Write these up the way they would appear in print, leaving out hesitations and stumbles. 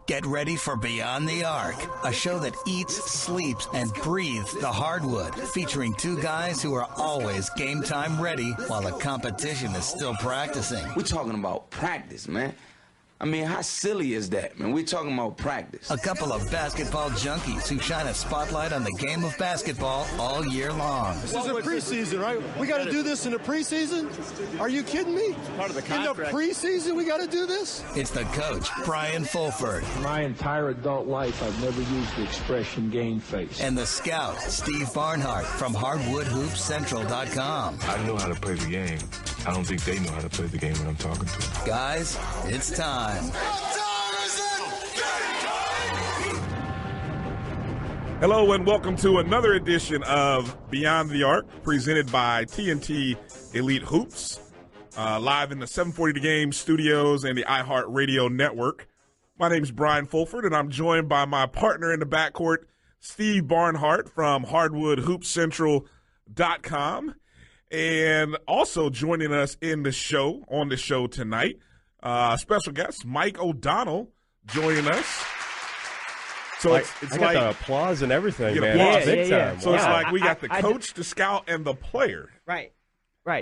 Get ready for Beyond the Arc, a show that eats, sleeps, and breathes the hardwood, featuring two guys who are always game time ready while the competition is still practicing. We're talking about practice, man. I mean, how silly is that, man? We're talking about practice. A couple of basketball junkies who shine a spotlight on the game of basketball all year long. This is a preseason, right? We got to do this in the preseason? Are you kidding me? It's part of the contract. In the preseason, we got to do this? It's the coach, Bryan Fulford. My entire adult life, I've never used the expression game face. And the scout, Steve Barnhart from HardwoodHoopsCentral.com. I know how to play the game. I don't think they know how to play the game when I'm talking to them. Guys, it's time. Hello and welcome to another edition of Beyond the Arc, presented by TNT Elite Hoops, live in the 740 The Game studios and the iHeartRadio network. My name is Bryan Fulford, and I'm joined by my partner in the backcourt, Steve Barnhart from HardwoodHoopsCentral.com. And also joining us on the show tonight, special guest Mike O'Donnell joining us. So it's I got like the applause and everything, man. Applause. Yeah. So it's like we got the coach, the scout, and the player. Right.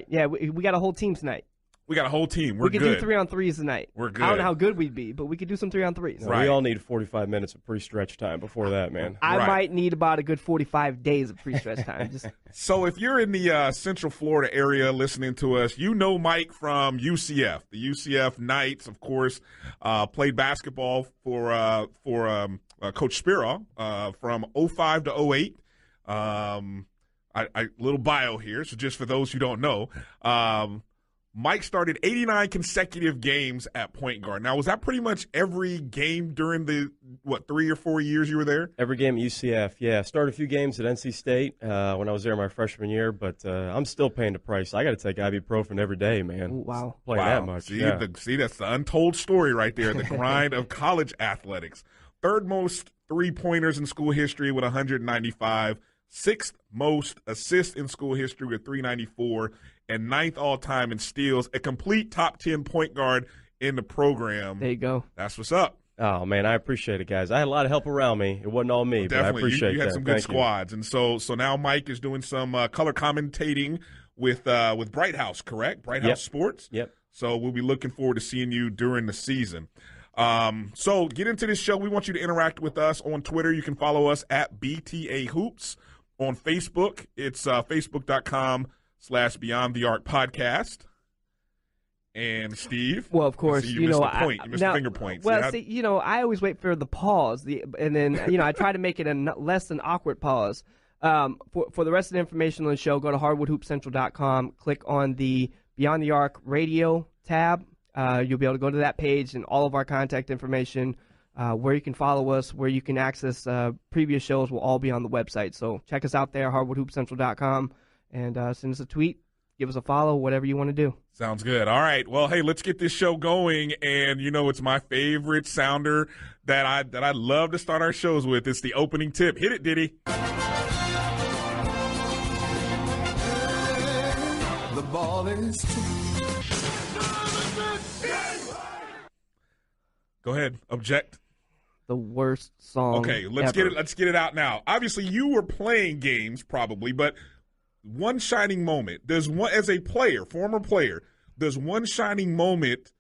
Yeah, we got a whole team tonight. We got a whole team. We could do 3-on-3s tonight. We're good. I don't know how good we'd be, but we could do some 3-on-3s. No, we all need 45 minutes of pre-stretch time before that, man. I might need about a good 45 days of pre-stretch time. So if you're in the Central Florida area listening to us, you know Mike from UCF. The UCF Knights, of course, played basketball for Coach Spiro from 05 to 08. Little bio here, so just for those who don't know. Mike started 89 consecutive games at point guard. Now, was that pretty much every game during the, 3 or 4 years you were there? Every game at UCF, yeah. Started a few games at NC State when I was there my freshman year, but I'm still paying the price. I got to take ibuprofen every day, man. Ooh, wow. Playing that much. See, that's the untold story right there, the grind of college athletics. Third most three-pointers in school history with 195, sixth most assists in school history with 394, and ninth all-time in steals, a complete top 10 point guard in the program. There you go. That's what's up. Oh, man, I appreciate it, guys. I had a lot of help around me. It wasn't all me, but I appreciate it. You had some good squads. And so now Mike is doing some color commentating with Bright House, correct? Bright House Sports? Yep. So we'll be looking forward to seeing you during the season. So get into this show. We want you to interact with us on Twitter. You can follow us at BTA Hoops. On Facebook, it's facebook.com/Beyond the Arc podcast. And Steve, well, of course, you missed the point. You missed the finger point. Well, I always wait for the pause, and then I try to make it a less than awkward pause. For the rest of the information on the show, go to HardwoodHoopsCentral.com. Click on the Beyond the Arc radio tab. You'll be able to go to that page and all of our contact information. Where you can follow us, where you can access previous shows will all be on the website. So check us out there, HardwoodHoopsCentral.com, and send us a tweet, give us a follow, whatever you want to do. Sounds good. All right. Well, hey, let's get this show going. And it's my favorite sounder that I love to start our shows with. It's the opening tip. Hit it, Diddy. The ball is Go ahead. Object. The worst song. Okay, let's ever. get it out now. Obviously, you were playing games probably, but one shining moment. As a player, former player, does one shining moment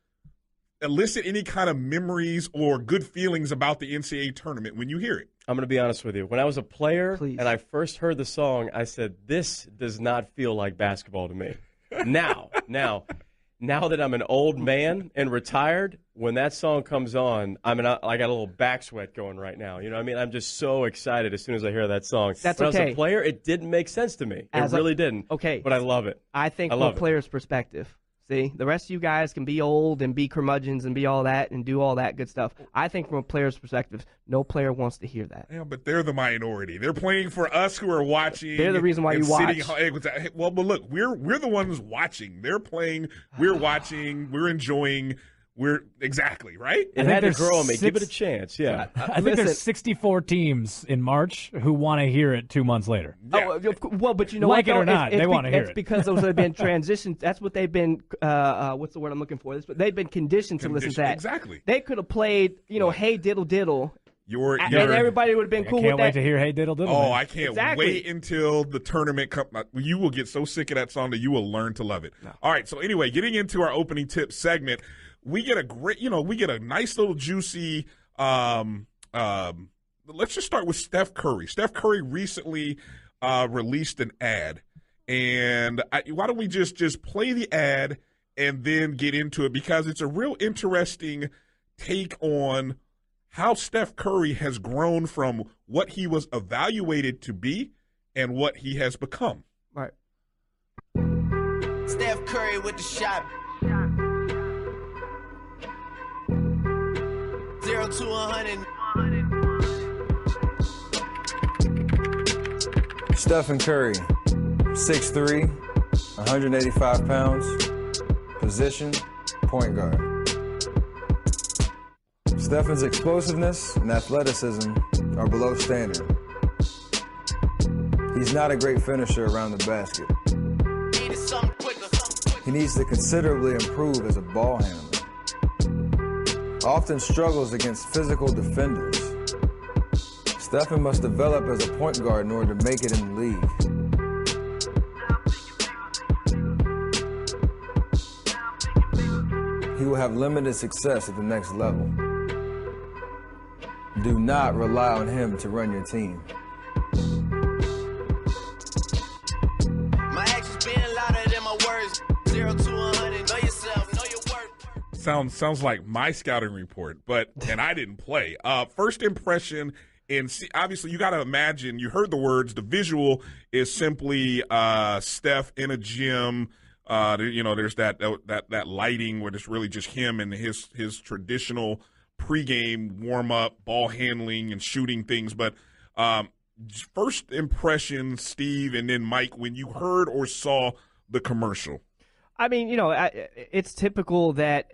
elicit any kind of memories or good feelings about the NCAA tournament when you hear it? I'm going to be honest with you. When I was a player and I first heard the song, I said, this does not feel like basketball to me. Now that I'm an old man and retired, when that song comes on, I got a little back sweat going right now. You know what I mean? I'm just so excited as soon as I hear that song. That's when okay. I was a player, it didn't make sense to me. It really didn't. Okay. But I love it. I think from a player's perspective. See, the rest of you guys can be old and be curmudgeons and be all that and do all that good stuff. I think from a player's perspective, no player wants to hear that. Yeah, but they're the minority. They're playing for us who are watching. They're the reason why you watch. Well, but look, we're the ones watching. They're playing. We're watching. We're enjoying. we're exactly right. It had to grow on me. Give it a chance. Yeah. I think there's 64 teams in March who want to hear it 2 months later. Yeah. Well, but you know like what? it or not, they want to hear it. It's because those have been transitions. That's what they've been. What's the word I'm looking for? They've been conditioned to listen to that. Exactly. They could have played, hey diddle diddle. And You're everybody would have been cool with that. I can't wait to hear Hey Diddle Diddle. Oh, man. I can't wait until the tournament comes. You will get so sick of that song that you will learn to love it. No. All right, so anyway, getting into our opening tip segment, we get a nice little juicy let's just start with Steph Curry. Steph Curry recently released an ad, and why don't we just play the ad and then get into it, because it's a real interesting take on how Steph Curry has grown from what he was evaluated to be and what he has become. Right. Steph Curry with the shot. 0 to 100. Stephen Curry, 6'3", 185 pounds, position, point guard. Stephen's explosiveness and athleticism are below standard. He's not a great finisher around the basket. He needs to considerably improve as a ball handler. Often struggles against physical defenders. Stephen must develop as a point guard in order to make it in the league. He will have limited success at the next level. Do not rely on him to run your team. My actions being louder than my words. 0 to 100. Know yourself, know your worth. Sounds like my scouting report, and I didn't play. First impression, and obviously you got to imagine. You heard the words. The visual is simply Steph in a gym. There's that lighting where it's really just him and his traditional pregame warm-up, ball handling and shooting things. But first impression, Steve, and then Mike, when you heard or saw the commercial. I mean, it's typical that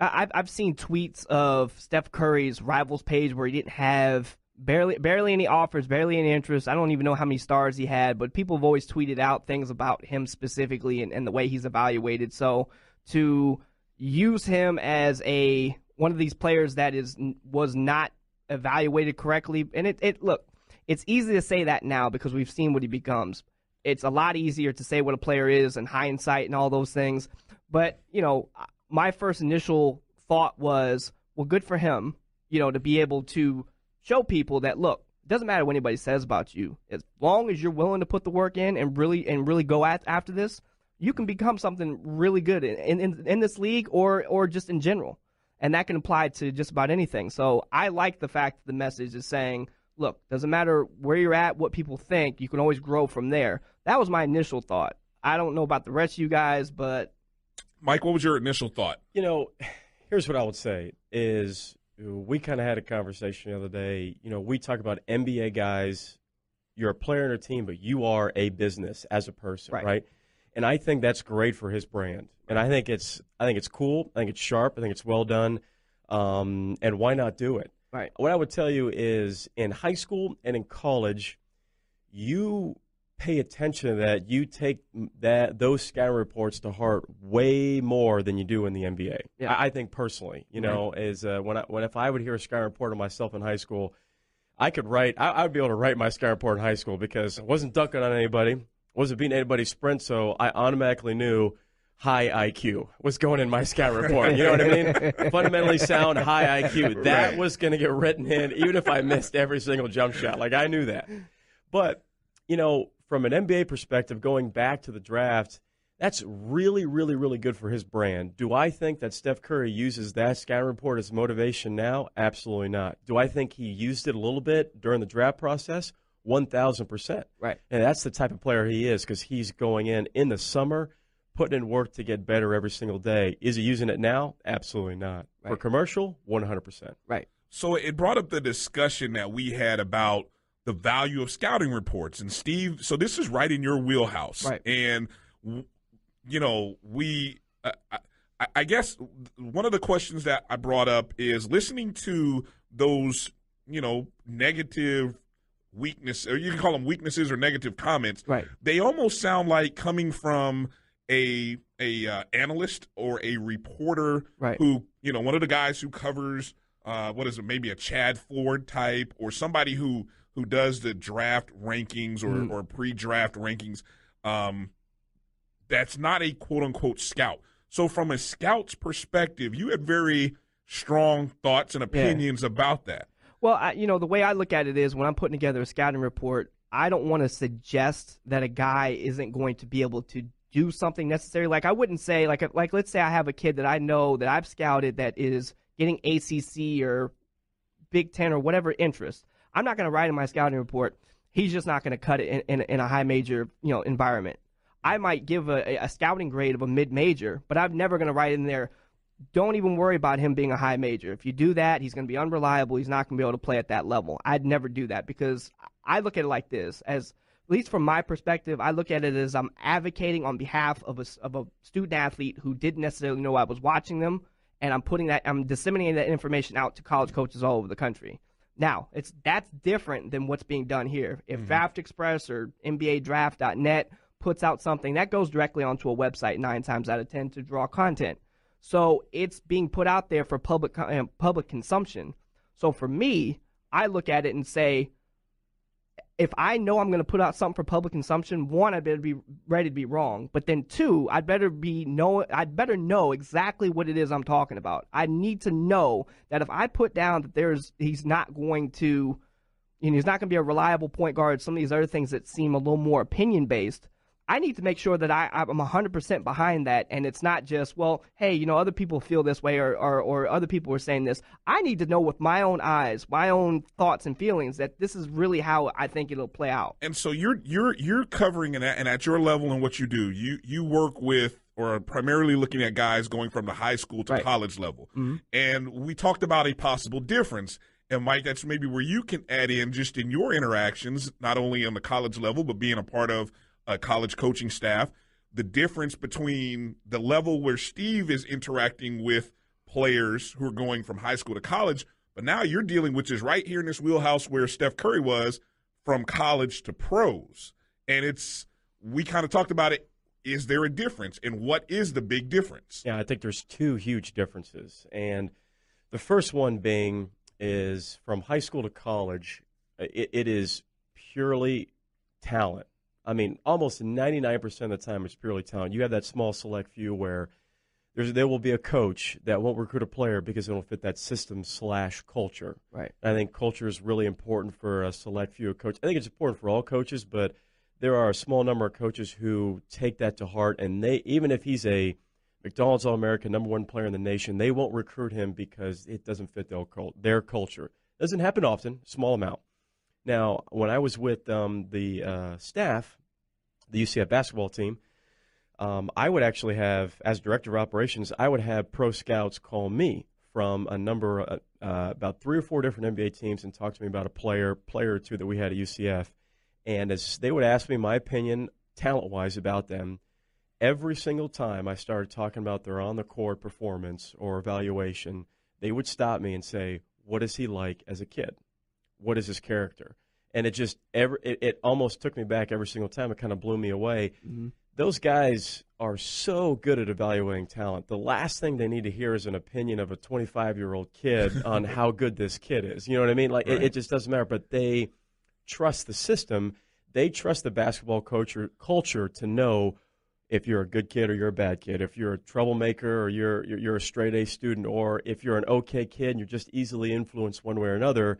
I've seen tweets of Steph Curry's Rivals page where he didn't have barely any offers, barely any interest. I don't even know how many stars he had, but people have always tweeted out things about him specifically and the way he's evaluated. So to use him as one of these players that was not evaluated correctly, and look, it's easy to say that now because we've seen what he becomes. It's a lot easier to say what a player is and hindsight and all those things. But, my first initial thought was, well, good for him, to be able to show people that, look, it doesn't matter what anybody says about you. As long as you're willing to put the work in and really go after this, you can become something really good in this league or just in general. And that can apply to just about anything. So I like the fact that the message is saying, look, doesn't matter where you're at, what people think, you can always grow from there. That was my initial thought. I don't know about the rest of you guys, but... Mike, what was your initial thought? Here's what I would say is we kind of had a conversation the other day. We talk about NBA guys, you're a player in a team, but you are a business as a person, right? And I think that's great for his brand. And I think it's cool. I think it's sharp. I think it's well done. And why not do it? Right. What I would tell you is in high school and in college, you pay attention to that. You take those scouting reports to heart way more than you do in the NBA. Yeah. I think personally, if I would hear a scouting report of myself in high school, I would be able to write my scouting report in high school because I wasn't dunking on anybody, wasn't beating anybody's sprint, so I automatically knew high IQ was going in my scout report. You know what I mean? Fundamentally sound, high IQ. That was going to get written in even if I missed every single jump shot. Like, I knew that. But, from an NBA perspective, going back to the draft, that's really, really, really good for his brand. Do I think that Steph Curry uses that scouting report as motivation now? Absolutely not. Do I think he used it a little bit during the draft process? 1,000%. Right. And that's the type of player he is because he's going in the summer, putting in work to get better every single day. Is he using it now? Absolutely not. Right. For commercial, 100%. Right. So it brought up the discussion that we had about the value of scouting reports. And, Steve, so this is right in your wheelhouse. Right. And, I guess one of the questions that I brought up is listening to those, negative weakness, or you can call them weaknesses or negative comments. Right. They almost sound like coming from a analyst or a reporter who, one of the guys who covers maybe a Chad Ford type or somebody who does the draft rankings or pre-draft rankings. That's not a quote-unquote scout. So from a scout's perspective, you had very strong thoughts and opinions about that. Well, the way I look at it is when I'm putting together a scouting report, I don't want to suggest that a guy isn't going to be able to do something necessary. Like I wouldn't say, like let's say I have a kid that I know that I've scouted that is getting ACC or Big Ten or whatever interest. I'm not going to write in my scouting report, he's just not going to cut it in a high major environment. I might give a scouting grade of a mid-major, but I'm never going to write in there, don't even worry about him being a high major. If you do that, he's going to be unreliable. He's not going to be able to play at that level. I'd never do that because I look at it like this. As at least from my perspective, I look at it as I'm advocating on behalf of a student athlete who didn't necessarily know I was watching them, and I'm disseminating that information out to college coaches all over the country. Now, that's different than what's being done here. If Draft Express or NBADraft.net puts out something, that goes directly onto a website 9 times out of 10 to draw content. So it's being put out there for public consumption. So for me, I look at it and say, if I know I'm going to put out something for public consumption, one, I better be ready to be wrong. But then two, I'd better know exactly what it is I'm talking about. I need to know that if I put down that he's not going to be a reliable point guard, some of these other things that seem a little more opinion based, I need to make sure that I'm 100% behind that, and it's not just, well, hey, other people feel this way or other people are saying this. I need to know with my own eyes, my own thoughts and feelings that this is really how I think it'll play out. And so you're covering and at your level and what you do, you work with or are primarily looking at guys going from the high school to college level. Mm-hmm. And we talked about a possible difference. And, Mike, that's maybe where you can add in just in your interactions, not only on the college level but being a part of a college coaching staff, the difference between the level where Steve is interacting with players who are going from high school to college, but now you're dealing, which is right here in this wheelhouse where Steph Curry was, from college to pros. And we kind of talked about it. Is there a difference? And what is the big difference? Yeah, I think there's two huge differences. And the first one being is from high school to college, it is purely talent. I mean, almost 99% of the time it's purely talent. You have that small select few where there will be a coach that won't recruit a player because it will fit that system/culture. Right. I think culture is really important for a select few of coaches. I think it's important for all coaches, but there are a small number of coaches who take that to heart, and even if he's a McDonald's All-American, #1 player in the nation, they won't recruit him because it doesn't fit their culture. It doesn't happen often, small amount. Now, when I was with the staff, the UCF basketball team, I would actually have, as director of operations, I would have pro scouts call me from a number, about 3 or 4 different NBA teams and talk to me about a player or two that we had at UCF. And as they would ask me my opinion, talent-wise, about them, every single time I started talking about their on-the-court performance or evaluation, they would stop me and say, what is he like as a kid? What is his character? And it almost took me back every single time. It kind of blew me away. Mm-hmm. Those guys are so good at evaluating talent. The last thing they need to hear is an opinion of a 25-year-old kid on how good this kid is. You know what I mean? Like right. it just doesn't matter. But they trust the system. They trust the basketball culture to know if you're a good kid or you're a bad kid, if you're a troublemaker or you're a straight-A student, or if you're an okay kid and you're just easily influenced one way or another.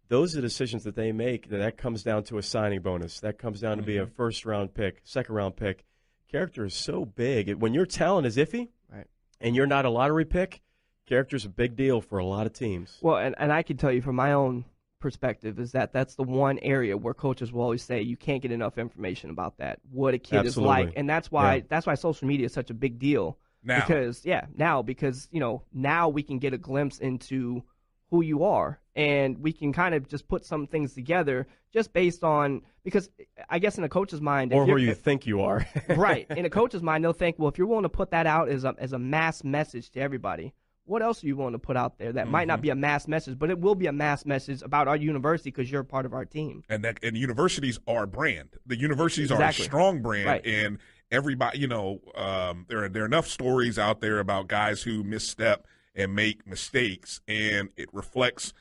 Those are decisions that they make. That comes down to a signing bonus. That comes down to be a first-round pick, second-round pick. Character is so big. When your talent is iffy right. and you're not a lottery pick, character is a big deal for a lot of teams. Well, and I can tell you from my own perspective is that's the one area where coaches will always say you can't get enough information about that, what a kid is like. And that's why social media is such a big deal. Now. Because now we can get a glimpse into who you are. and we can kind of just put some things together just based on, because I guess in a coach's mind, or where you think you are. Right. In a coach's mind, they'll think, well, if you're willing to put that out as a mass message to everybody, what else are you willing to put out there that might not be a mass message, but it will be a mass message about our university because you're a part of our team. And universities are brand. The universities are a strong brand, right. And everybody, there are enough stories out there about guys who misstep and make mistakes, and it reflects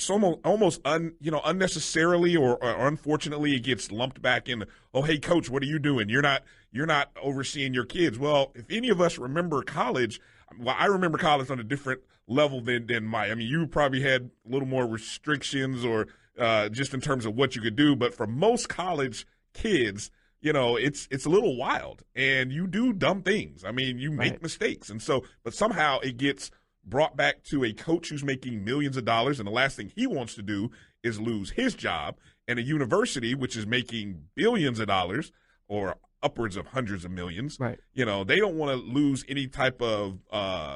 almost unnecessarily or unfortunately it gets lumped back in. Oh, hey coach, what are you doing? You're not overseeing your kids. Well, if any of us remember college, well, I remember college on a different level than you probably had a little more restrictions or just in terms of what you could do. But for most college kids, it's a little wild, and you do dumb things. You make mistakes, and so, but somehow it gets brought back to a coach who's making millions of dollars, and the last thing he wants to do is lose his job, and a university which is making billions of dollars or upwards of hundreds of millions. Right. They don't want to lose any type of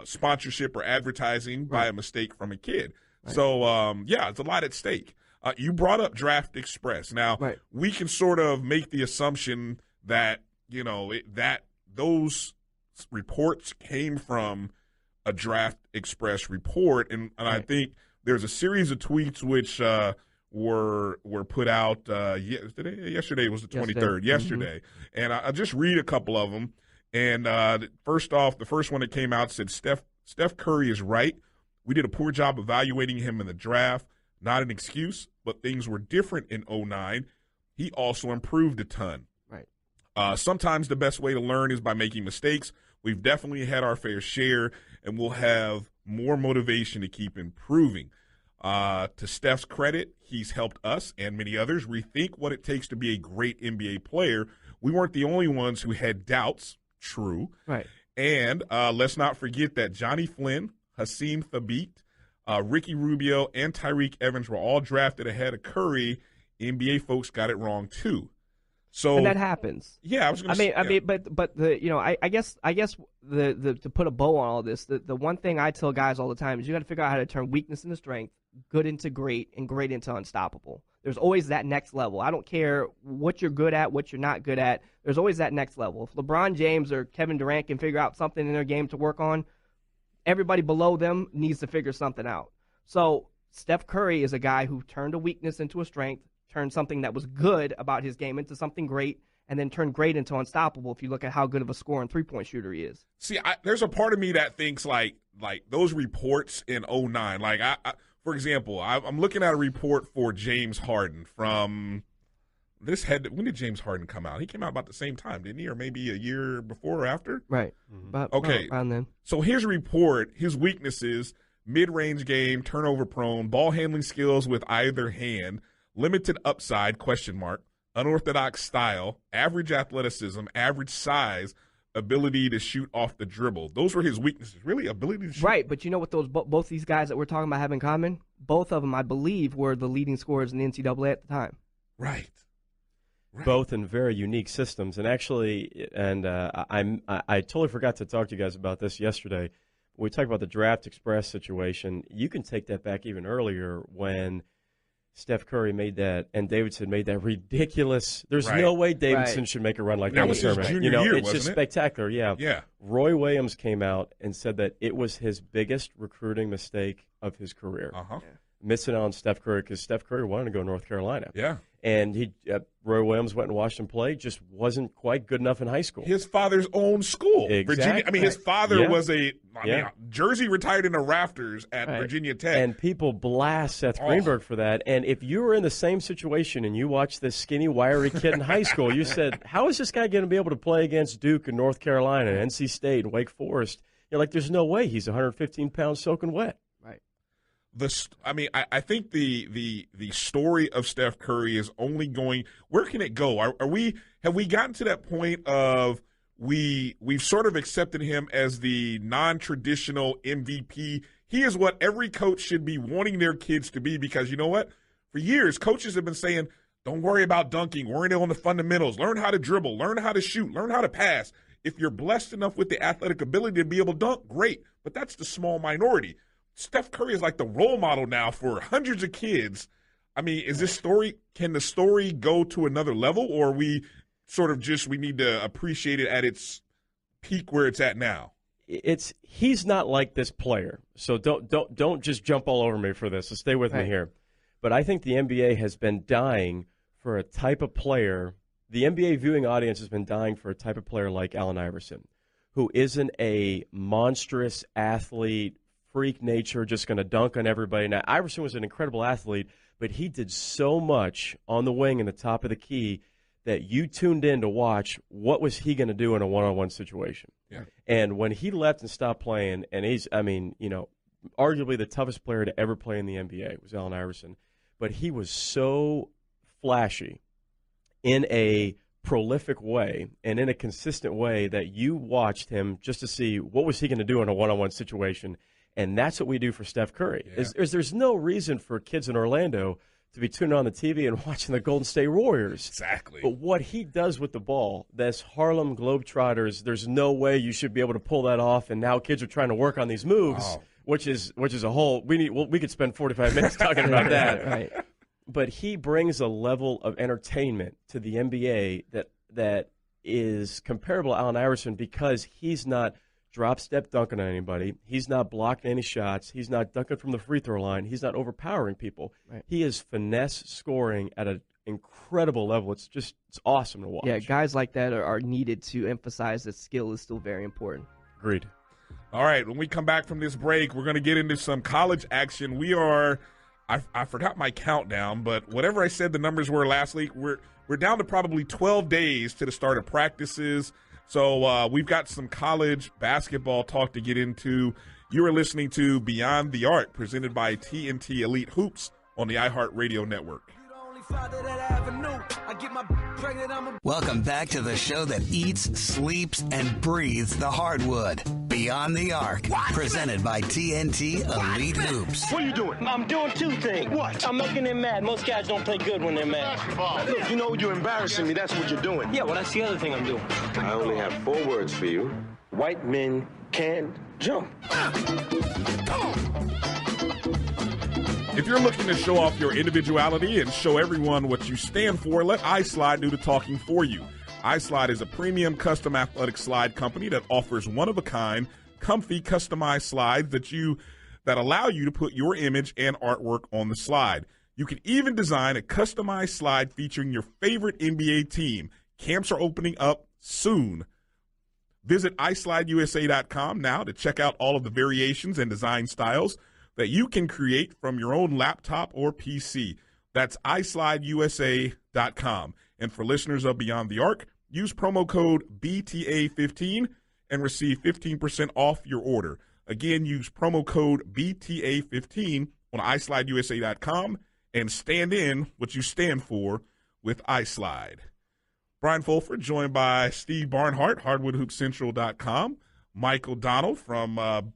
sponsorship or advertising by a mistake from a kid. Right. So, it's a lot at stake. You brought up Draft Express. Now, we can sort of make the assumption that, that those reports came from a Draft Express report, and I think there's a series of tweets which were put out yesterday was the 23rd, yesterday. And I'll just read a couple of them. And first off, the first one that came out said, Steph Curry is right. We did a poor job evaluating him in the draft. Not an excuse, but things were different in 2009. He also improved a ton. Right. Sometimes the best way to learn is by making mistakes. We've definitely had our fair share, and we'll have more motivation to keep improving. To Steph's credit, he's helped us and many others rethink what it takes to be a great NBA player. We weren't the only ones who had doubts. True. Right. And let's not forget that Johnny Flynn, Hassim Thabit, Ricky Rubio, and Tyreek Evans were all drafted ahead of Curry. NBA folks got it wrong too. So and that happens. Yeah, I was going to say. But I guess the to put a bow on all this, the one thing I tell guys all the time is you got to figure out how to turn weakness into strength, good into great, and great into unstoppable. There's always that next level. I don't care what you're good at, what you're not good at. There's always that next level. If LeBron James or Kevin Durant can figure out something in their game to work on, everybody below them needs to figure something out. So Steph Curry is a guy who turned a weakness into a strength, turned something that was good about his game into something great, and then turned great into unstoppable if you look at how good of a scorer and three-point shooter he is. See, there's a part of me that thinks like those reports in 2009. Like, for example, I'm looking at a report for James Harden from this when did James Harden come out? He came out about the same time, didn't he? Or maybe a year before or after? Right. Okay. Around then. So his report, his weaknesses, mid-range game, turnover prone, ball handling skills with either hand, limited upside, unorthodox style, average athleticism, average size, ability to shoot off the dribble. Those were his weaknesses, really, ability to shoot. Right, but you know what those both these guys that we're talking about have in common? Both of them, I believe, were the leading scorers in the NCAA at the time. Right. Both in very unique systems. And actually, I totally forgot to talk to you guys about this yesterday. We talked about the Draft Express situation. You can take that back even earlier when Steph Curry made that and Davidson made that ridiculous. There's no way Davidson should make a run like that. That was his junior year, it's just spectacular. Yeah. Roy Williams came out and said that it was his biggest recruiting mistake of his career. Missing on Steph Curry because Steph Curry wanted to go to North Carolina. Yeah. And Roy Williams went and watched him play, just wasn't quite good enough in high school. His father's own school, exactly. Virginia. His father was jersey retired in the rafters at Virginia Tech. And people blast Seth Greenberg for that. And if you were in the same situation and you watched this skinny, wiry kid in high school, you said, how is this guy going to be able to play against Duke and North Carolina, and NC State and Wake Forest? You're like, there's no way. He's 115 pounds soaking wet. I think the story of Steph Curry is only going. Where can it go? Have we gotten to that point of we've sort of accepted him as the non-traditional MVP? He is what every coach should be wanting their kids to be, because you know what? For years, coaches have been saying, don't worry about dunking, worry on the fundamentals, learn how to dribble, learn how to shoot, learn how to pass. If you're blessed enough with the athletic ability to be able to dunk, great, but that's the small minority. Steph Curry is like the role model now for hundreds of kids. I mean, can the story go to another level, or are we sort of we need to appreciate it at its peak where it's at now? He's not like this player. So don't just jump all over me for this. So stay with me here. But I think the NBA has been dying for a type of player. The NBA viewing audience has been dying for a type of player like Allen Iverson, who isn't a monstrous athlete, freak nature, just going to dunk on everybody. Now, Iverson was an incredible athlete, but he did so much on the wing and the top of the key that you tuned in to watch what was he going to do in a one-on-one situation. Yeah. And when he left and stopped playing, and he's, arguably the toughest player to ever play in the NBA was Allen Iverson, but he was so flashy in a prolific way and in a consistent way that you watched him just to see what was he going to do in a one-on-one situation. And that's what we do for Steph Curry. Yeah. There's no reason for kids in Orlando to be tuning on the TV and watching the Golden State Warriors. Exactly. But what he does with the ball, that's Harlem Globetrotters, there's no way you should be able to pull that off. And now kids are trying to work on these moves, which is a whole we could spend 45 minutes talking about that. Right. But he brings a level of entertainment to the NBA that is comparable to Allen Iverson because he's not drop-step dunking on anybody. He's not blocking any shots. He's not dunking from the free throw line. He's not overpowering people. Right. He is finesse scoring at an incredible level. It's awesome to watch. Yeah, guys like that are needed to emphasize that skill is still very important. Agreed. All right, when we come back from this break, we're going to get into some college action. We are I forgot my countdown, but whatever I said the numbers were last week, we're down to probably 12 days to the start of practices. So we've got some college basketball talk to get into. You are listening to Beyond the Arc, presented by TNT Elite Hoops on the iHeartRadio network. Welcome back to the show that eats, sleeps, and breathes the hardwood. Beyond the Arc, presented by TNT Elite Hoops. What are you doing? I'm doing two things. What? I'm making them mad. Most guys don't play good when they're mad. Look, you know you're embarrassing me. That's what you're doing. Yeah, well, that's the other thing I'm doing. I only have 4 words for you. White men can't jump. If you're looking to show off your individuality and show everyone what you stand for, let iSlide do the talking for you. iSlide is a premium custom athletic slide company that offers one-of-a-kind, comfy, customized slides that allow you to put your image and artwork on the slide. You can even design a customized slide featuring your favorite NBA team. Camps are opening up soon. Visit iSlideUSA.com now to check out all of the variations and design styles that you can create from your own laptop or PC. That's iSlideUSA.com. And for listeners of Beyond the Arc, use promo code BTA15 and receive 15% off your order. Again, use promo code BTA15 on iSlideUSA.com and stand in what you stand for with iSlide. Brian Fulford, joined by Steve Barnhart, HardwoodHoopCentral.com, Mike O'Donnell from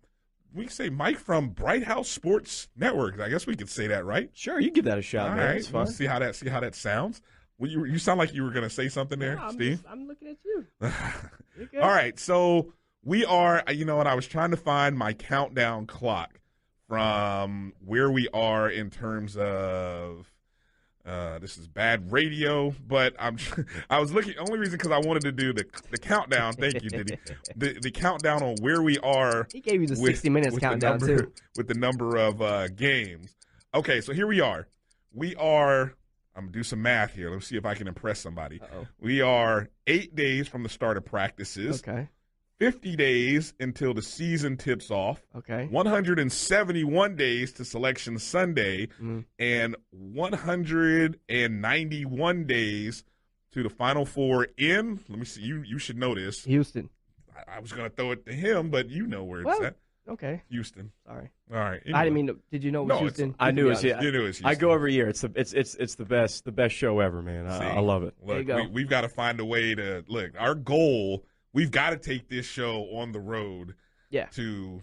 we can say Mike from Bright House Sports Network. I guess we could say that, right? Sure, you give that a shot, man. Right. It's fun. See how that sounds. Well, you sound like you were going to say something there, Steve. I'm looking at you. All right, so we are. You know what? I was trying to find my countdown clock from where we are in terms of. This is bad radio, but I was looking. Only reason because I wanted to do the countdown. Thank you, Diddy. The countdown on where we are. He gave you the 60 minutes countdown too, with the number of games. Okay, so here we are. We are. I'm gonna do some math here. Let's see if I can impress somebody. Uh-oh. We are 8 days from the start of practices. Okay. 50 days until the season tips off. Okay. 171 days to Selection Sunday, and 191 days to the Final Four in, let me see, you should know this. Houston. I was going to throw it to him, but you know where it's at. Okay. Houston. Sorry. All right. Anyway. I didn't mean to, did you know it was Houston? I knew it was Houston. I go every year. It's the best show ever, man. I love it. Look, we've got to find a way to look. Our goal, we've got to take this show on the road to,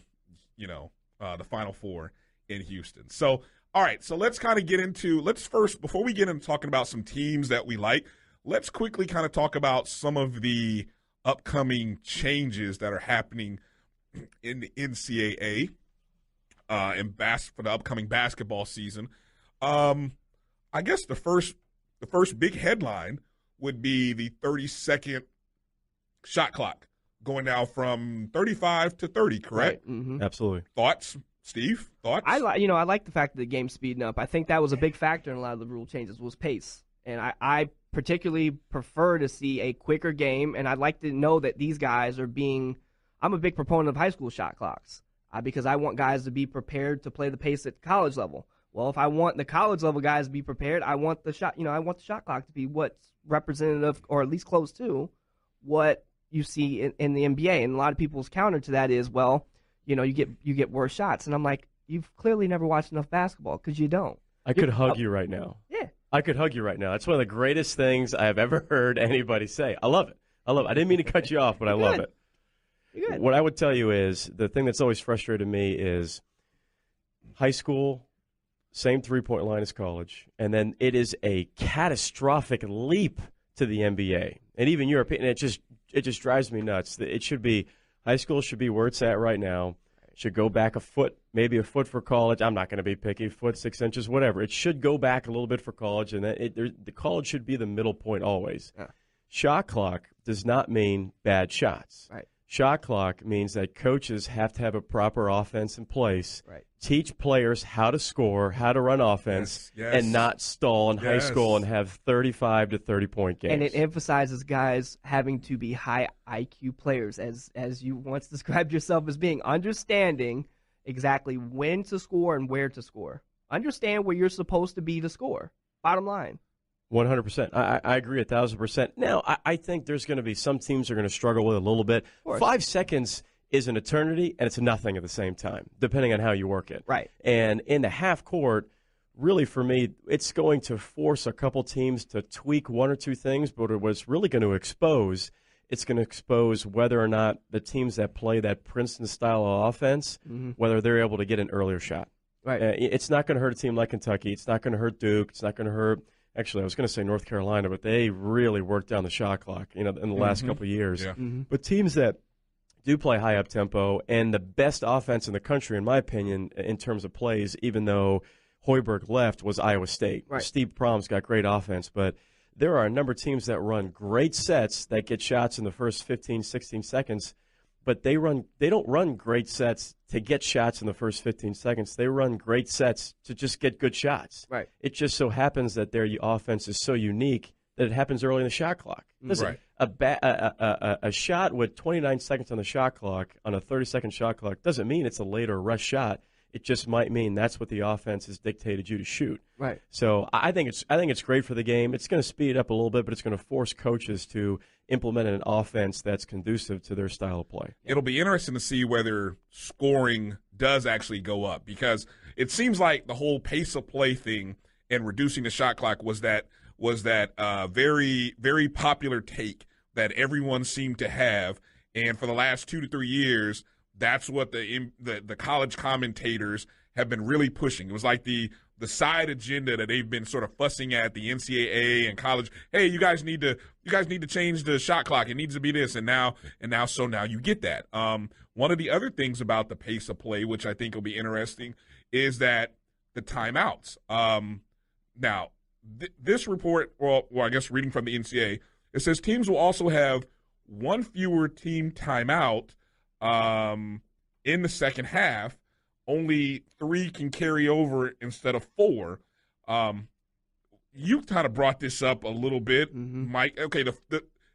the Final Four in Houston. So, all right, so let's kind of get into, before we get into talking about some teams that we like, let's quickly kind of talk about some of the upcoming changes that are happening in the NCAA. for the upcoming basketball season. I guess the first big headline would be the 30-second shot clock going now from 35 to 30. Correct? Right. Mm-hmm. Absolutely. Thoughts, Steve? Thoughts? I like the fact that the game's speeding up. I think that was a big factor in a lot of the rule changes was pace, and I particularly prefer to see a quicker game. And I'd like to know that these guys are being. I'm a big proponent of high school shot clocks because I want guys to be prepared to play the pace at college level. Well, if I want the college level guys to be prepared, I want the shot clock to be what's representative or at least close to what you see in the NBA. And a lot of people's counter to that is, well, you get worse shots. And I'm like, you've clearly never watched enough basketball because you don't. I could hug you right now. Yeah. I could hug you right now. That's one of the greatest things I have ever heard anybody say. I love it. I didn't mean to cut you off, but I love it. You're good. What I would tell you is the thing that's always frustrated me is high school, same three-point line as college, and then it is a catastrophic leap to the NBA and even European. And it just drives me nuts. It should be high school should be where it's at right now. Should go back a foot, maybe a foot for college. I'm not going to be picky, foot, 6 inches, whatever. It should go back a little bit for college, and the college should be the middle point always. Yeah. Shot clock does not mean bad shots. Right. Shot clock means that coaches have to have a proper offense in place, right. Teach players how to score, how to run offense, and not stall in high school and have 35 to 30-point games. And it emphasizes guys having to be high IQ players, as you once described yourself as being, understanding exactly when to score and where to score. Understand where you're supposed to be to score. Bottom line. 100%. I agree 1,000%. Now, I think there's going to be some teams are going to struggle with it a little bit. 5 seconds is an eternity, and it's nothing at the same time, depending on how you work it. Right. And in the half court, really for me, it's going to force a couple teams to tweak one or two things, but what's really going to expose, it's going to expose whether or not the teams that play that Princeton style of offense, whether they're able to get an earlier shot. Right. It's not going to hurt a team like Kentucky. It's not going to hurt Duke. It's not going to hurt. Actually, I was going to say North Carolina, but they really worked down the shot clock, in the last couple of years. Yeah. But teams that do play high up tempo and the best offense in the country, in my opinion, in terms of plays, even though Hoiberg left, was Iowa State. Right. Steve Prom's got great offense, but there are a number of teams that run great sets that get shots in the first 15, 16 seconds, but they don't run great sets to get shots in the first 15 seconds. They run great sets to just get good shots. Right. It just so happens that their offense is so unique that it happens early in the shot clock. Listen, a shot with 29 seconds on the shot clock, on a 30-second shot clock, doesn't mean it's a later rush shot. It just might mean that's what the offense has dictated you to shoot. Right. So I think it's great for the game. It's going to speed it up a little bit, but it's going to force coaches to implement an offense that's conducive to their style of play. It'll be interesting to see whether scoring does actually go up, because it seems like the whole pace of play thing and reducing the shot clock was that very, very popular take that everyone seemed to have, and for the last 2 to 3 years, that's what the college commentators have been really pushing. It was like the side agenda that they've been sort of fussing at the NCAA and college. Hey, you guys need to change the shot clock. It needs to be this, and now you get that. One of the other things about the pace of play, which I think will be interesting, is that the timeouts. Now, this report, well, I guess reading from the NCAA, it says teams will also have one fewer team timeout in the second half. Only 3 can carry over instead of 4. You kind of brought this up a little bit, Mike. Okay,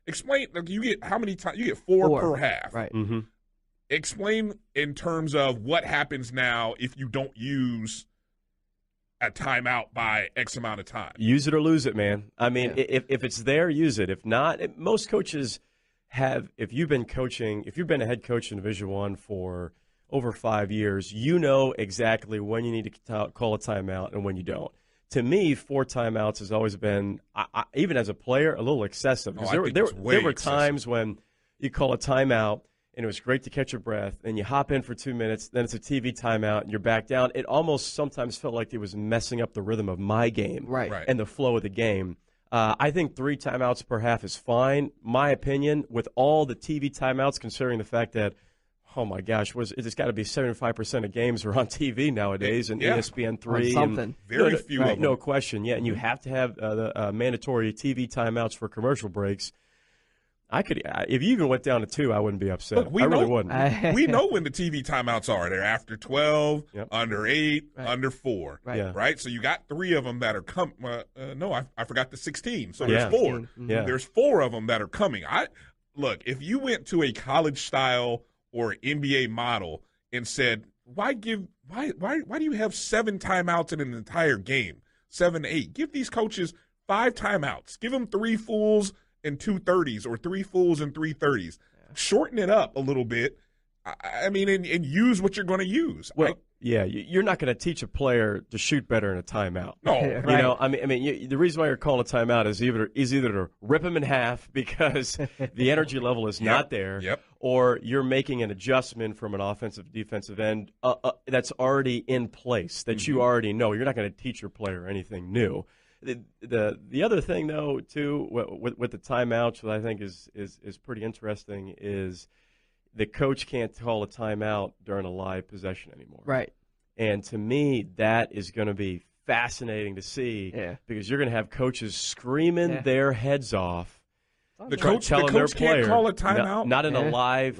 explain. You get how many times? You get 4 per half. Right. Explain in terms of what happens now if you don't use a timeout by X amount of time. Use it or lose it, man. I mean, if it's there, use it. If not, most coaches have. If you've been a head coach in Division I for over 5 years, you know exactly when you need to call a timeout and when you don't. To me, 4 timeouts has always been, even as a player, a little excessive. There were times when you call a timeout and it was great to catch your breath, and you hop in for 2 minutes, then it's a TV timeout, and you're back down. It almost sometimes felt like it was messing up the rhythm of my game and the flow of the game. I think 3 timeouts per half is fine. My opinion, with all the TV timeouts, considering the fact that oh my gosh, it's got to be 75% of games are on TV nowadays, and ESPN3 something. Very few of them. No question, yeah, and you have to have the mandatory TV timeouts for commercial breaks. If you even went down to 2, I wouldn't be upset. Look, really wouldn't. We know when the TV timeouts are. They're after 12, under 8, under 4. Right? So you got 3 of them that are coming. No, I forgot the 16. So there's 4. Mm-hmm. Yeah. There's 4 of them that are coming. Look, if you went to a college style or NBA model and said, why do you have 7 timeouts in an entire game? 7 to 8. Give these coaches 5 timeouts. Give them 3 fools and 2 30s, or 3 fools and 3 30s. Shorten it up a little bit. I mean, and use what you're going to use. Well, you're not going to teach a player to shoot better in a timeout. No, you know, I mean, the reason why you're calling a timeout is either to rip him in half because the energy level is not there, or you're making an adjustment from an offensive defensive end that's already in place that you already know. You're not going to teach your player anything new. The other thing, though, too, with the timeouts, that I think is pretty interesting, is the coach can't call a timeout during a live possession anymore. Right. And to me, that is going to be fascinating to see because you're going to have coaches screaming their heads off. The coach can't call a timeout. Not in a live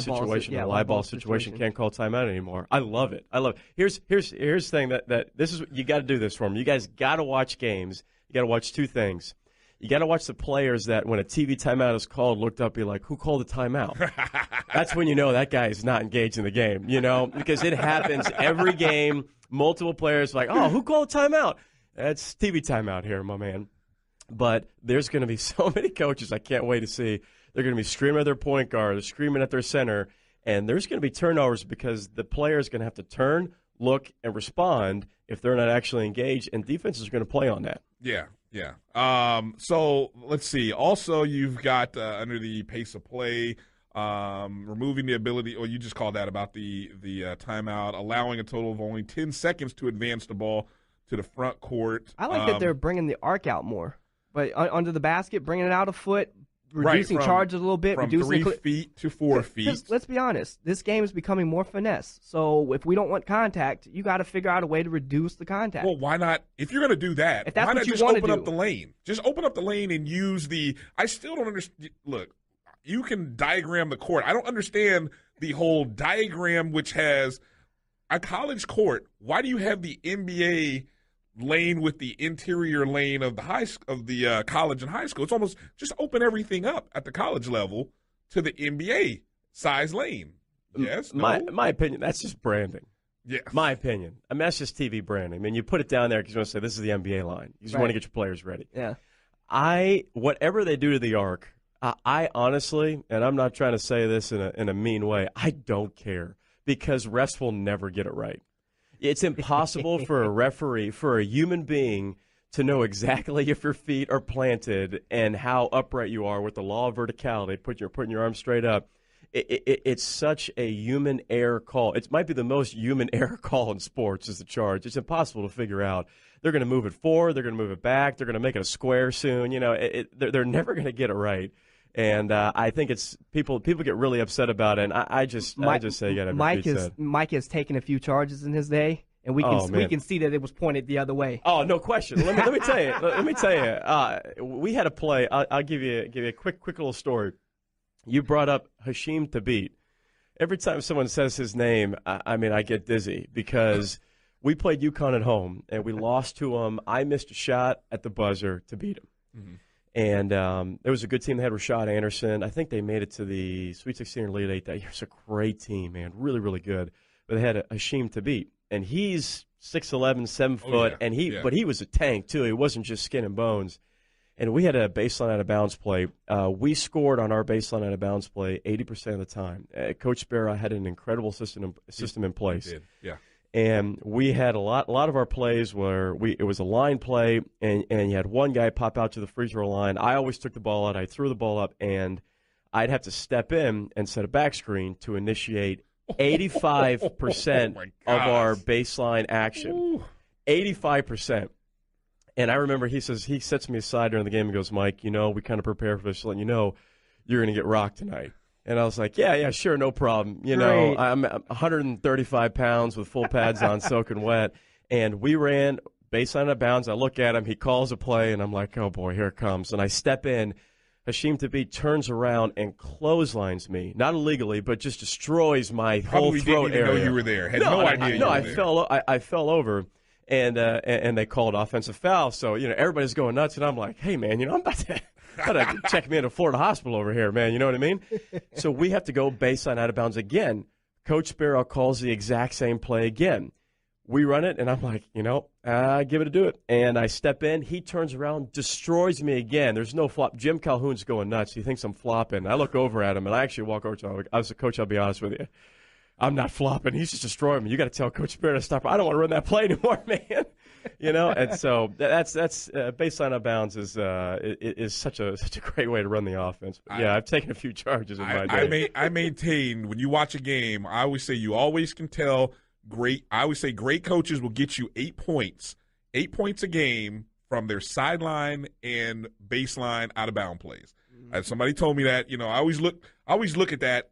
situation. A live ball situation can't call timeout anymore. I love it. Here's the thing that this is, you got to do this for them. You guys got to watch games. You got to watch 2 things. You got to watch the players that when a TV timeout is called, looked up, be like, who called the timeout? That's when you know that guy is not engaged in the game. You know, because it happens every game. Multiple players like, oh, who called the timeout? That's TV timeout here, my man. But there's going to be so many coaches I can't wait to see. They're going to be screaming at their point guard, they're screaming at their center, and there's going to be turnovers because the player is going to have to turn, look, and respond if they're not actually engaged, and defenses are going to play on that. Yeah. So let's see. Also, you've got under the pace of play, removing the ability, or you just called that about the timeout, allowing a total of only 10 seconds to advance the ball to the front court. I like that they're bringing the arc out more. But under the basket, bringing it out a foot, reducing charges a little bit. From reducing 3 feet to 4 feet. Let's be honest. This game is becoming more finesse. So if we don't want contact, you got to figure out a way to reduce the contact. Well, why not? If you're going to do that, why not just open up the lane? Just open up the lane and use the – I still don't understand – look, you can diagram the court. I don't understand the whole diagram which has a college court. Why do you have the NBA – lane with the interior lane of the college and high school? It's almost just open everything up at the college level to the NBA size lane. Yes, my opinion, that's just branding. Yeah, my opinion. I mean, that's just TV branding. I mean, you put it down there because you want to say this is the NBA line. You just want to get your players ready. Yeah. Whatever they do to the arc, I honestly, and I'm not trying to say this in a mean way, I don't care because refs will never get it right. It's impossible for a referee, for a human being, to know exactly if your feet are planted and how upright you are with the law of verticality, putting your arms straight up. It's such a human error call. It might be the most human error call in sports is the charge. It's impossible to figure out. They're going to move it forward. They're going to move it back. They're going to make it a square soon. You know, they're never going to get it right. And I think it's people get really upset about it. And I just say you got to have Mike has taken a few charges in his day, and we can see that it was pointed the other way. Oh, no question. Let me tell you. Let me tell you. We had a play. I'll give you a quick little story. You brought up Hashim Thabit. Every time someone says his name, I mean, I get dizzy because we played UConn at home and we lost to them. I missed a shot at the buzzer to beat them. Mm-hmm. And there was a good team. They had Rashad Anderson. I think they made it to the Sweet 16 or Elite 8 that year. It's a great team, man. Really, really good. But they had Hashim Thabit. And he's 6'11", 7 foot. And but he was a tank, too. He wasn't just skin and bones. And we had a baseline out of bounds play. We scored on our baseline out of bounds play 80% of the time. Coach Sparrow had an incredible system in place. He did. Yeah. And we had a lot of our plays where it was a line play, and you had one guy pop out to the free throw line. I always took the ball out. I threw the ball up, and I'd have to step in and set a back screen to initiate 85% of our baseline action. Ooh. 85%. And I remember he sets me aside during the game and goes, Mike, you know, we kind of prepare for this, letting you know you're going to get rocked tonight. And I was like, yeah, sure, no problem. You know, I'm 135 pounds with full pads on, soaking wet. And we ran baseline out of bounds. I look at him. He calls a play, and I'm like, oh, boy, here it comes. And I step in. Hashim Thabit turns around and clotheslines me, not illegally, but just destroys my whole throat area. Didn't know you were there. Had no idea you were there. I fell over, and they called offensive foul. So, you know, everybody's going nuts, and I'm like, hey, man, you know, I'm about to check me into Florida Hospital over here, man. You know what I mean? So we have to go baseline out of bounds again. Coach Sparrow calls the exact same play again. We run it, and I'm like, you know, give it a do it. And I step in. He turns around, destroys me again. There's no flop. Jim Calhoun's going nuts. He thinks I'm flopping. I look over at him, and I actually walk over to him. I was a coach, I'll be honest with you. I'm not flopping. He's just destroying me. You got to tell Coach Sparrow to stop. I don't want to run that play anymore, man. You know, and so that's baseline out of bounds is such a great way to run the offense. But yeah, I've taken a few charges in my day. I maintain when you watch a game, I always say you always can tell great coaches will get you 8 points a game from their sideline and baseline out of bound plays. As somebody told me that, you know, I always look at that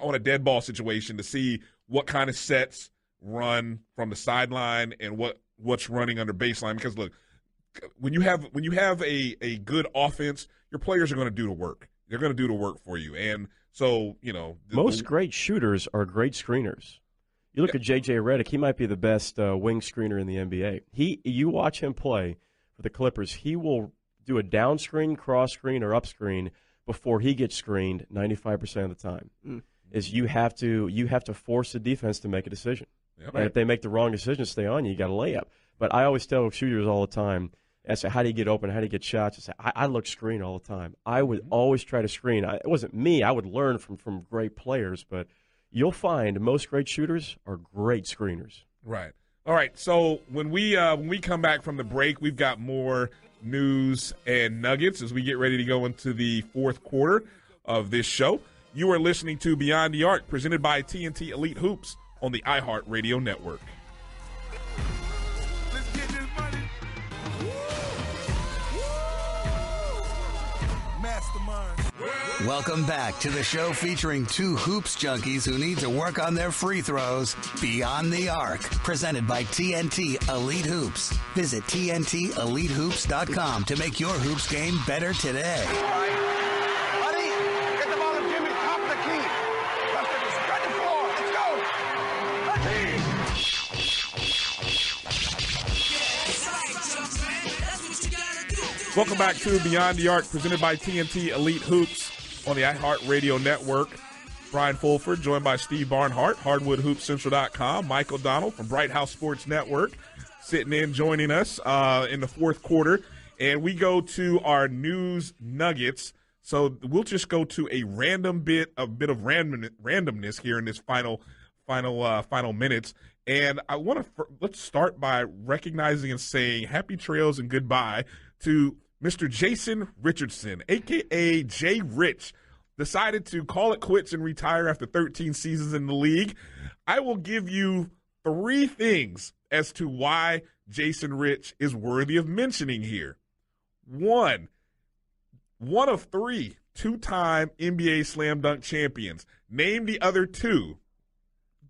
on a dead ball situation to see what kind of sets run from the sideline and what's running under baseline. Because look, when you have a good offense, your players are going to do the work. They're going to do the work for you. And so, you know, most great shooters are great screeners. You look at J.J. Redick, he might be the best wing screener in the NBA. You watch him play for the Clippers, he will do a down screen, cross screen, or up screen before he gets screened 95% of the time. Is you have to force the defense to make a decision. Yep. And if they make the wrong decision, stay on you. You got a layup. But I always tell shooters all the time, I say, how do you get open? How do you get shots? I say, I look screen all the time. I would always try to screen. It wasn't me. I would learn from great players, but you'll find most great shooters are great screeners. Right. All right. So when we come back from the break, we've got more news and nuggets as we get ready to go into the fourth quarter of this show. You are listening to Beyond the Arc, presented by TNT Elite Hoops on the iHeartRadio network. Welcome back to the show featuring two hoops junkies who need to work on their free throws. Beyond the Arc, presented by TNT Elite Hoops. Visit TNTEliteHoops.com to make your hoops game better today. Buddy, get the ball to Jimmy, top of the key. Spread the floor. Let's go. Welcome back to Beyond the Arc, presented by TNT Elite Hoops on the iHeartRadio network. Brian Fulford, joined by Steve Barnhart, HardwoodHoopsCentral.com. Mike O'Donnell from Bright House Sports Network, sitting in, joining us in the fourth quarter. And we go to our news nuggets. So we'll just go to a bit of randomness here in this final minutes. And I want to let's start by recognizing and saying happy trails and goodbye to Mr. Jason Richardson, a.k.a. Jay Rich, decided to call it quits and retire after 13 seasons in the league. I will give you 3 things as to why Jason Rich is worthy of mentioning here. One of 3 two-time NBA slam dunk champions. Name the other 2.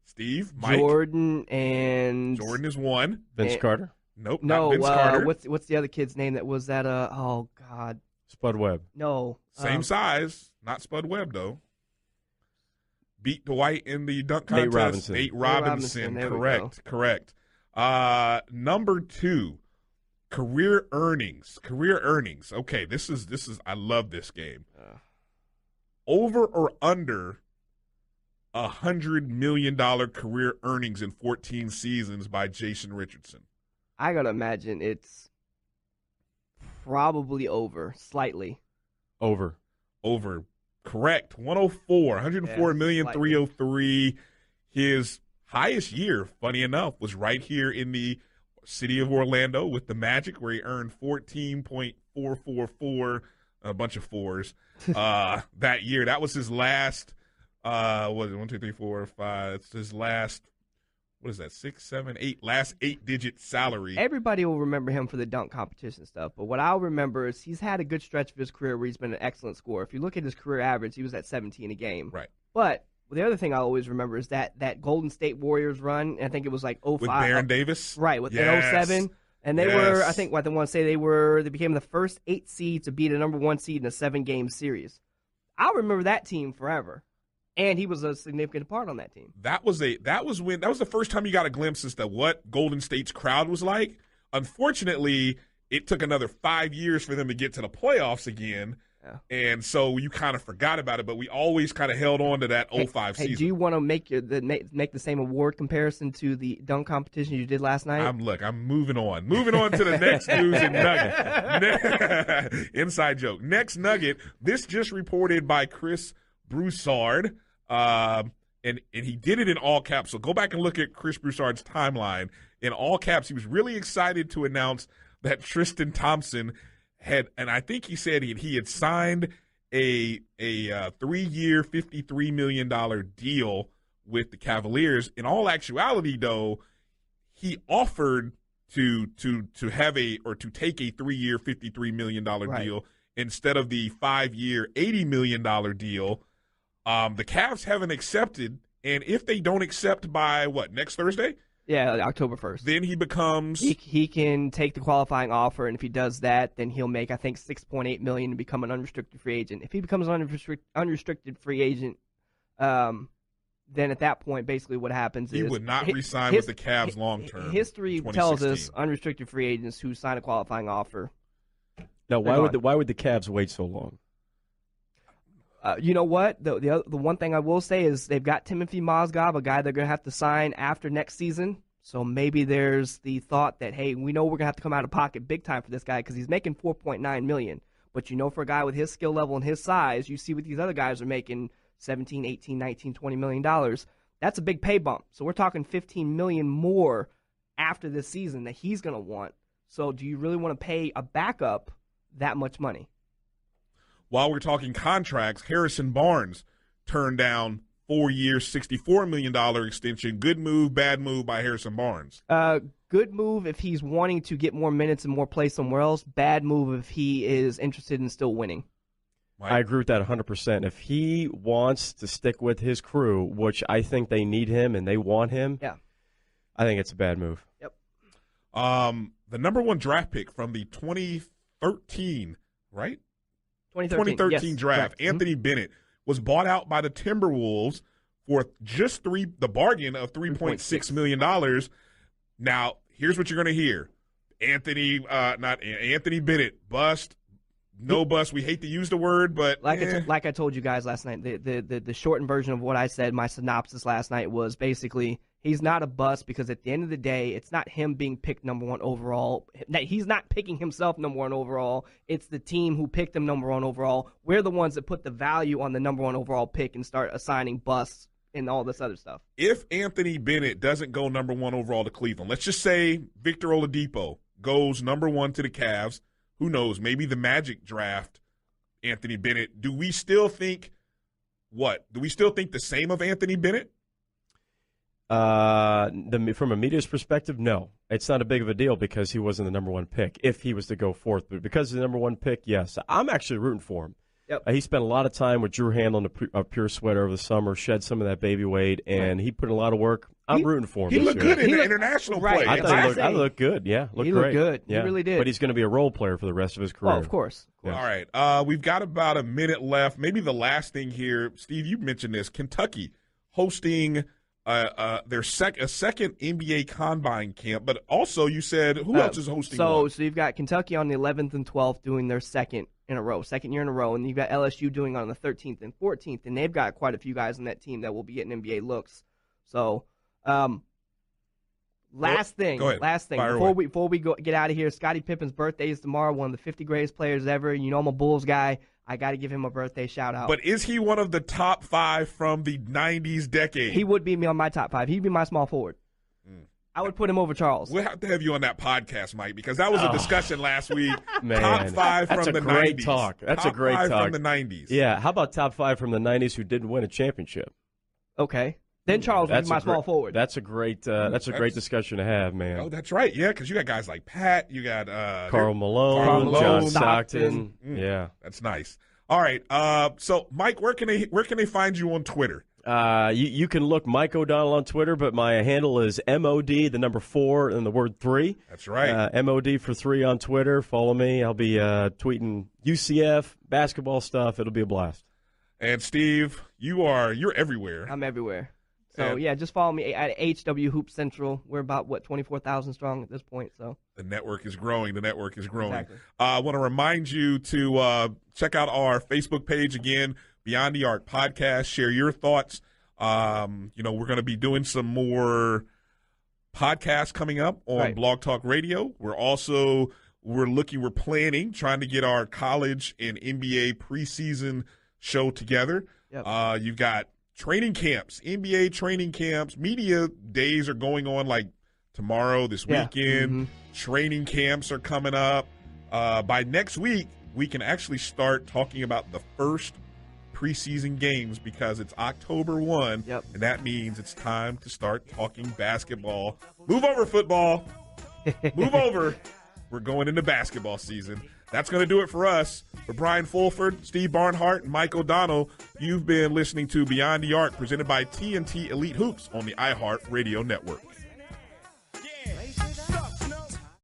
Steve, Mike. Jordan is 1. Vince Carter. Nope, not Vince Carter. What's the other kid's name that was that? Oh God, Spud Webb. No, same size, not Spud Webb though. Beat Dwight in the dunk contest. Nate Robinson. Correct. Number 2, career earnings. Okay, this is. I love this game. Over or under $100 million career earnings in 14 seasons by Jason Richardson. I gotta imagine it's probably over, slightly. Over. Correct. 104,303. His highest year, funny enough, was right here in the city of Orlando with the Magic, where he earned 14.444, a bunch of fours, that year. That was his last. Was it 1, 2, 3, 4, 5? It's his last what is that, 6, 7, 8, last 8-digit salary. Everybody will remember him for the dunk competition stuff, but what I'll remember is he's had a good stretch of his career where he's been an excellent scorer. If you look at his career average, he was at 17 a game. Right. But the other thing I always remember is that Golden State Warriors run, and I think it was like 05. With Baron Davis? Right, in 07. And they Yes. were, I think, what they want to say, they became the first 8 seed to beat a number 1 seed in a 7-game series. I'll remember that team forever. And he was a significant part on that team. That was the first time you got a glimpse as to what Golden State's crowd was like. Unfortunately, it took another 5 years for them to get to the playoffs again. Yeah. And so you kind of forgot about it, but we always kind of held on to that 05 season. Do you want to make the same award comparison to the dunk competition you did last night? I'm moving on. Moving on to the next news and nugget. Inside joke. Next nugget, this just reported by Chris Broussard. And he did it in all caps. So go back and look at Chris Broussard's timeline. In all caps, he was really excited to announce that Tristan Thompson had, and I think he said he had signed a 3-year, $53 million deal with the Cavaliers. In all actuality, though, he offered to take a 3-year, $53 million deal instead of the 5-year, $80 million deal. The Cavs haven't accepted, and if they don't accept by next Thursday? Yeah, October 1st. Then he becomes he can take the qualifying offer, and if he does that, then he'll make I think $6.8 million to become an unrestricted free agent. If he becomes an unrestricted free agent, then at that point, basically what happens is he would not re-sign with the Cavs long term. History tells us unrestricted free agents who sign a qualifying offer. Now, why would the Cavs wait so long? You know what? The one thing I will say is they've got Timothy Mozgov, a guy they're going to have to sign after next season. So maybe there's the thought that, hey, we know we're going to have to come out of pocket big time for this guy because he's making $4.9 million. But for a guy with his skill level and his size, you see what these other guys are making, $17, $18, $19, $20 million. That's a big pay bump. So we're talking $15 million more after this season that he's going to want. So do you really want to pay a backup that much money? While we're talking contracts, Harrison Barnes turned down 4 years, $64 million extension. Good move, bad move by Harrison Barnes? Good move if he's wanting to get more minutes and more play somewhere else. Bad move if he is interested in still winning. I agree with that 100%. If he wants to stick with his crew, which I think they need him and they want him, I think it's a bad move. Yep. The number 1 draft pick from the 2013, right? 2013 draft, correct. Anthony Bennett, was bought out by the Timberwolves for just the bargain of $3.6 million. Now, here's what you're going to hear. Anthony Bennett, bust, no bust. We hate to use the word, but like I told you guys last night, the shortened version of what I said, my synopsis last night was basically he's not a bust because at the end of the day, it's not him being picked number 1 overall. He's not picking himself number 1 overall. It's the team who picked him number 1 overall. We're the ones that put the value on the number 1 overall pick and start assigning busts and all this other stuff. If Anthony Bennett doesn't go number 1 overall to Cleveland, let's just say Victor Oladipo goes number 1 to the Cavs. Who knows? Maybe the Magic draft Anthony Bennett. Do we still think the same of Anthony Bennett? From a media's perspective, no. It's not a big of a deal because he wasn't the number 1 pick if he was to go fourth. But because he's the number 1 pick, yes. I'm actually rooting for him. Yep. He spent a lot of time with Drew Handle a Pure Sweat over the summer, shed some of that baby weight, and he put in a lot of work. I'm rooting for him. He looked good in the international play. I thought he looked good. Yeah, he looked good. Yeah. He really did. But he's going to be a role player for the rest of his career. Oh, of course. All right. We've got about a minute left. Maybe the last thing here, Steve, you mentioned this. Kentucky hosting their second NBA Combine camp, but also you said who else is hosting one? So you've got Kentucky on the 11th and 12th doing their second year in a row, and you've got LSU doing on the 13th and 14th, and they've got quite a few guys on that team that will be getting NBA looks. So, last thing, before we get out of here, Scottie Pippen's birthday is tomorrow, one of the 50 greatest players ever. You know I'm a Bulls guy. I got to give him a birthday shout out. But is he one of the top 5 from the 90s decade? He would be on my top 5. He'd be my small forward. I would put him over Charles. We'll have to have you on that podcast, Mike, because that was a discussion last week. Man, top 5 from the 90s. That's a great talk. That's top a great 5 talk. from the 90s. Yeah, how about top 5 from the 90s who didn't win a championship? Okay. Then Charles would be my small forward. That's a great discussion to have, man. Oh, that's right. Yeah, because you got guys like Pat. You got Carl Malone, John Stockton. Yeah, that's nice. All right. So, Mike, where can they find you on Twitter? You can look Mike O'Donnell on Twitter, but my handle is MOD, the number 4, and the word 3. That's right. MOD for 3 on Twitter. Follow me. I'll be tweeting UCF basketball stuff. It'll be a blast. And Steve, you're everywhere. I'm everywhere. So, just follow me at HW Hoop Central. We're about, 24,000 strong at this point. So the network is growing. Exactly. I want to remind you to check out our Facebook page again, Beyond the Arc Podcast. Share your thoughts. We're going to be doing some more podcasts coming up on Blog Talk Radio. We're planning, trying to get our college and NBA preseason show together. Yep. You've got training camps, NBA training camps, media days are going on like tomorrow, this weekend. Mm-hmm. Training camps are coming up. By next week, we can actually start talking about the first preseason games because it's October 1, and that means it's time to start talking basketball. Move over, football. Move over. We're going into basketball season. That's going to do it for us. For Brian Fulford, Steve Barnhart, and Mike O'Donnell, you've been listening to Beyond the Arc, presented by TNT Elite Hoops on the iHeart Radio Network.